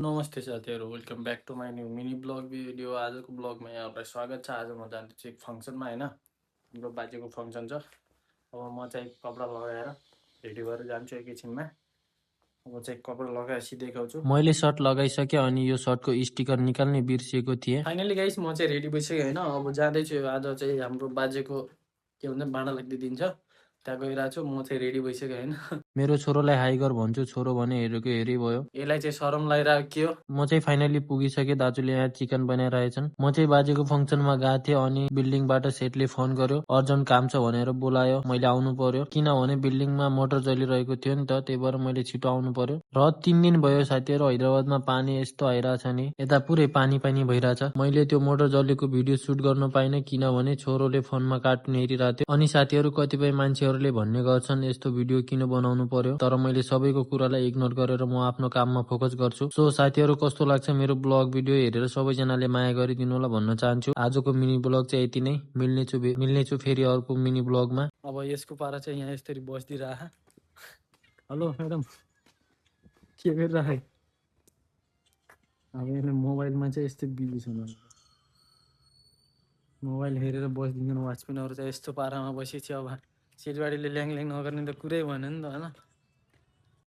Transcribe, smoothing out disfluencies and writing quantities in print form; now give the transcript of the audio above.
नमस्ते साथीहरू, welcome back to my new mini blog video. आजको ब्लगमा यहाँहरूलाई स्वागत छ। आज म जान्दैछु एक फङ्सनमा होइन, हाम्रो बाजेको फङ्सन छ। अब म चाहिँ कपडा लगाएर रेडी भएर जान्छु एकैछिनमा। अब चाहिँ कपडा लगाएपछि देखाउँछु। मैले सर्ट लगाइसकेँ अनि यो सर्टको स्टिकर निकाल्ने बिर्सिएको थिएँ। फाइनली गाइस म चाहिँ रेडी भइसकेँ होइन। अब जाँदैछु। आज चाहिँ हाम्रो बाजेको के भन्छ भाँडा लाग्दिदिन्छ, त्यहाँ गइरहेको छु। म चाहिँ रेडी भइसकेँ होइन। मेरो छोरोलाई हाई गर भन्छु, छोरो भने हेरेको हेरी भयो। यसलाई चाहिँ शरम लागिरहेको के हो। म चाहिँ फाइनली पुगिसकेँ। दाजुले यहाँ चिकन बनाइरहेछन्। म चाहिँ बाजेको फङ्सनमा गएको थिएँ अनि बिल्डिङबाट सेटले फोन गर्यो, अर्जेन्ट काम छ भनेर बोलायो। मैले आउनु पर्यो किनभने बिल्डिङमा मोटर चलिरहेको थियो नि त, त्यही भएर मैले छिटो आउनु पर्यो। र 3 दिन भयो साथीहरू, हैदराबादमा पानी यस्तो आइरहेछ नि, यता पुरै पानी पानी भइरहेछ। मैले त्यो मोटर जलेको भिडियो सुट गर्न पाइनँ किनभने छोरोले फोनमा कार्टुन हेरिरहेको थियो। अनि साथीहरू कतिपय मान्छेहरूले भन्ने गर्छन् यस्तो भिडियो किन बनाउनु पर्यो, तर मैले सबैको कुरालाई इग्नोर गरेर म आफ्नो काममा फोकस गर्छु। सो साथीहरू कस्तो लाग्छ मेरो ब्लग भिडियो हेरेर सबैजनाले माया गरिदिनु होला भन्न चाहन्छु। आजको मिनी ब्लग चाहिँ यति नै। मिल्नेछु फेरि अर्को मिनी ब्लगमा। अब यसको पारा चाहिँ यहाँ यसरी बसिदिइरह। हेलो म्याडम, के गरिरहे? अब यसले मोबाइलमा चाहिँ यस्तै बिजी छ, मोबाइल हेरेर बसिदिन्छन्। वाचम्यानहरू चाहिँ यस्तो पारामा बसेपछि अब सिटबाडीले ल्याङ ल्याङ नगर्ने त कुरै भएन नि त होइन।